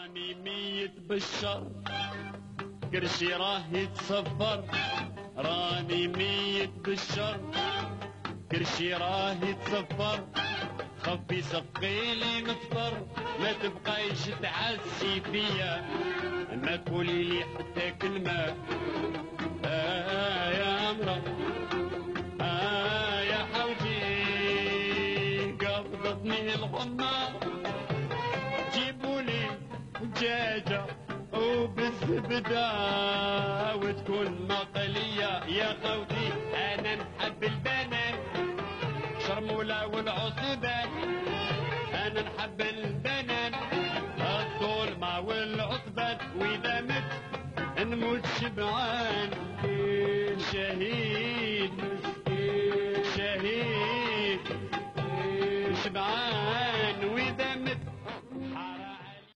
راني ميت بالشر كرشي راه يتصفر، راني ميت بالشر كرشي راه يتصفر، خفي سقيلي نفطر ما تبقايش تعسي فيا، ما تقولي لي حتى كلمة. يا مرا يا حوجي قبضتني الغمة، جيبولي دجاجة وبالزبدة وتكون مقلية. يا خوتي أنا نحب البنان شرمولة والعصبان، أنا نحب البنان الظلمة والعصبان، وإذا مت نموت شبعان.